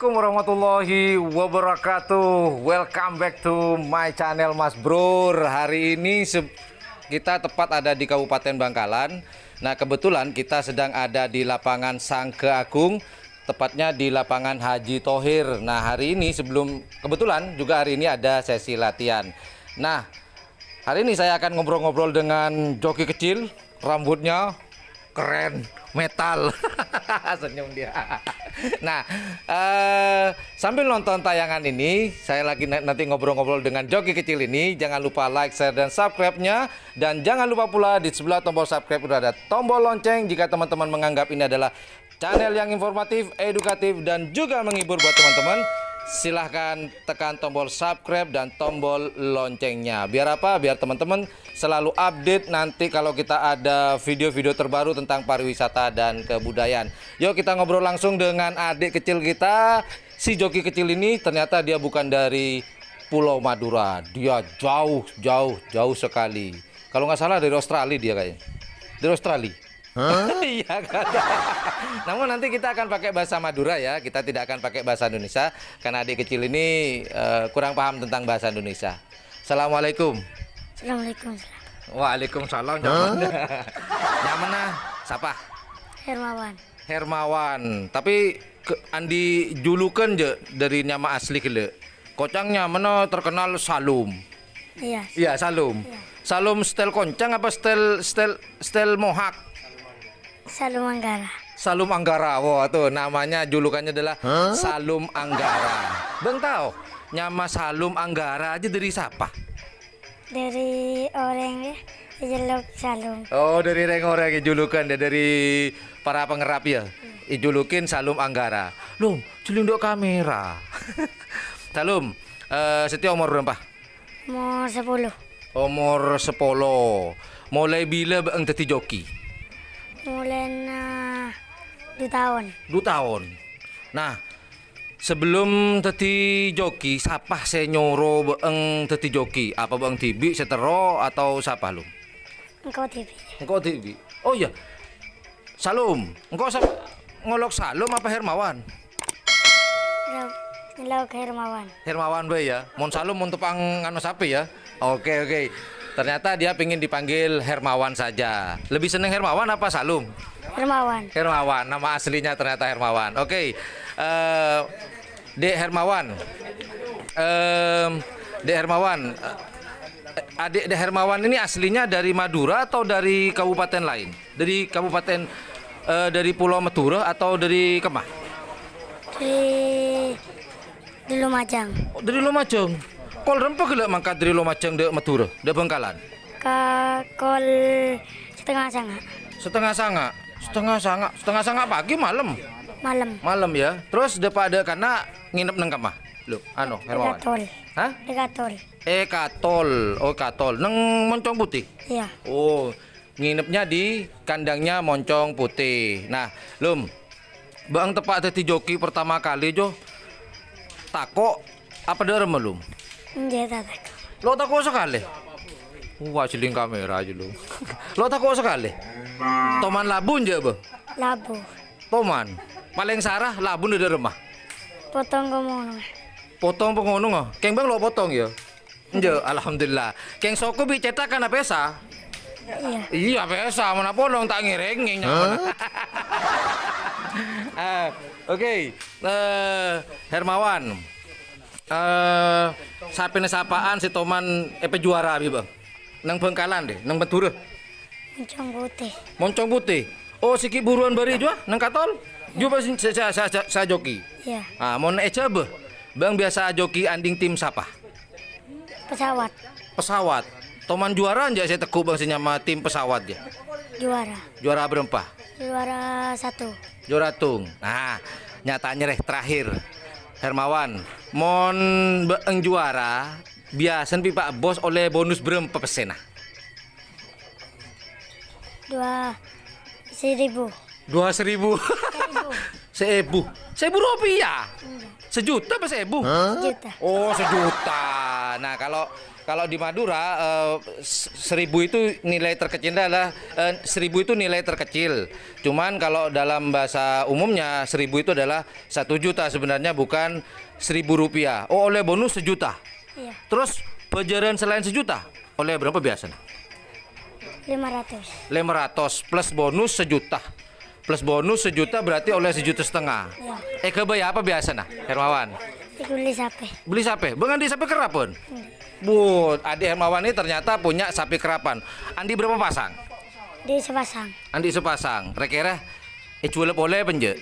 Assalamualaikum warahmatullahi wabarakatuh. Welcome back to my channel Mas Brur. Hari ini kita tepat ada di Kabupaten Bangkalan. Nah, kebetulan kita sedang ada di lapangan Sangke Agung, tepatnya di lapangan Haji Thohir. Nah, hari ini kebetulan juga hari ini ada sesi latihan. Nah, hari ini saya akan ngobrol-ngobrol dengan joki kecil, rambutnya keren, metal. Senyum dia. Nah, sambil nonton tayangan ini, saya lagi nanti ngobrol-ngobrol dengan joki kecil ini. Jangan lupa like, share, dan subscribe-nya. Dan jangan lupa pula di sebelah tombol subscribe udah ada tombol lonceng. Jika teman-teman menganggap ini adalah channel yang informatif, edukatif, dan juga menghibur buat teman-teman, silahkan tekan tombol subscribe dan tombol loncengnya. Biar apa? Biar teman-teman selalu update nanti kalau kita ada video-video terbaru tentang pariwisata dan kebudayaan. Yuk kita ngobrol langsung dengan adik kecil kita. Si joki kecil ini ternyata dia bukan dari Pulau Madura. Dia jauh sekali. Kalau nggak salah dari Australia dia kayaknya. Dari Australia. Iya kan? Namun nanti kita akan pakai bahasa Madura ya. Kita tidak akan pakai bahasa Indonesia karena adik kecil ini kurang paham tentang bahasa Indonesia. Assalamualaikum. Assalamualaikum. Waalaikumsalam. Nyaman siapa? Hermawan. Tapi andi julukan je dari nama asli kele. Kocangnya mana terkenal Salum. Iya. Iya, Salum. Iya. Salum style koncang apa style mohak? Salum Anggara. Salum Anggara. Wah, tuh namanya julukannya adalah Salum Anggara. Bang tahu nama Salum Anggara aja dari siapa? Dari orang ya, jeluk Salum. Oh, dari orang-orang yang julukan dari para pengerap ya. Julukin Salum Anggara. Loh, celinduk kamera. Salum, setia umur berapa? Umur 10. Umur 10. Mulai bila bang teti joki? Mulai 2 tahun. 2 tahun. Nah, sebelum teti joki, siapa saya nyoro bang teti joki? Apa bang Tibi, Setero atau siapa lu? Engkau TV. Engkau Tibi. Oh iya. Salum, engkau ngolok Salum apa Hermawan? Ngelau ke Hermawan. Hermawan be ya. Mon Salum mon tepang anu sapi ya. Oke. Ternyata dia pingin dipanggil Hermawan saja. Lebih seneng Hermawan apa Salum? Hermawan. Nama aslinya ternyata Hermawan. Oke. Dek Hermawan. Dek Hermawan. Adik Dek Hermawan ini aslinya dari Madura atau dari kabupaten lain? Dari kabupaten dari Pulau Madura atau dari kemah? Di Lumajang. Oh, dari Lumajang. Kol rempah gelak mangkat dari Lumajang dek Madura, dek Bangkalan. Kol setengah sanga. Setengah sanga pagi malam. Malam ya. Terus depan ada karena nginep nang kamah. Loh, Hermawan. Ekatol. Hah? Ekatol. Oh, Ekatol. Nang Moncong Putih. Iya. Oh, nginepnya di kandangnya Moncong Putih. Nah, Lum. Bang tepak teti joki pertama kali jo. Tako apa derem Lum? Enggak tak. Lo tako sekali. Wah, ciling kamera aja lu. Lo tako sekali. Toman labun je, Bang. Labu. Toman. Paling sarah labun di rumah. Potong gomono. Potong pengono nggak? Keng bang lo potong ya? Nje, alhamdulillah. Keng soko bi cetakan apa pesa? Iya. Iya pesa, mana polong tak ngiring nyaman. Oke. Hermawan. Sapaan si Toman juara bi bang. Nang Bangkalan deh, nang Madura. Moncong Putih. Oh, siki buruan bari jua nang Katol. Juga saya joki. Iya. Ah, mon eca be. Bang biasa joki anding tim siapa? Pesawat. Toman juara aja saya teku bang senyama tim pesawat ya. Juara berapa? Juara 1. Juara tung. Nah, nyatanya terakhir. Hermawan, mon beeng juara biasa pipa bos oleh bonus berapa persen? 2.000. 2.000. 1.000 rupiah. Sejuta apa 1.000? Sejuta. Oh, sejuta. Nah, kalau Kalau di Madura 1000 itu nilai terkecil adalah 1000 itu nilai terkecil. Cuman kalau dalam bahasa umumnya 1000 itu adalah 1 juta sebenarnya, bukan 1000 rupiah. Oh, oleh bonus 1 juta. Iya. Terus pejaran selain 1 juta oleh berapa biasanya? 500. 500 plus bonus 1 juta. Plus bonus 1 juta berarti oleh 1,5 juta. Iya. Kebaya apa biasanya, Hermawan? Iku beli sapi. Beli sapi? Bengan di sapi kerapun? Bu, adik Hermawan ini ternyata punya sapi kerapan. Andi berapa pasang? Di sepasang. Andi sepasang. Kira-kira jual boleh penje?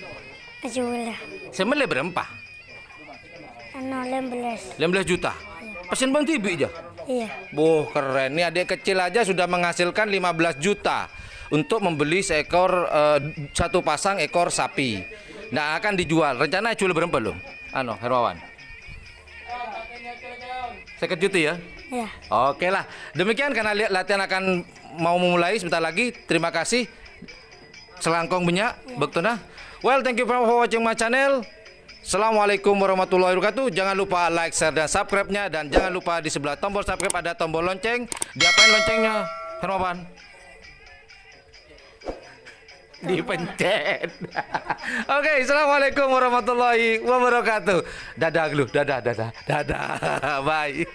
Ajulah. Semele berapa? 16. 15 juta. Pesen Bang Tibi aja. Iya. Boh, keren. Ini adik kecil aja sudah menghasilkan 15 juta untuk membeli seekor satu pasang ekor sapi. Nah, akan dijual. Rencana jual berapa lo? Hermawan. 50 juta ya? Iya. Oke lah. Demikian karena latihan akan mau memulai sebentar lagi. Terima kasih. Selangkong banyak, bektuna. Well, thank you for watching my channel. Assalamualaikum warahmatullahi wabarakatuh. Jangan lupa like, share, dan subscribe-nya. Dan jangan lupa di sebelah tombol subscribe ada tombol lonceng. Diapain loncengnya, Hermawan? Dipencet. Oke, assalamualaikum warahmatullahi wabarakatuh. Dadah dulu, dadah. Bye.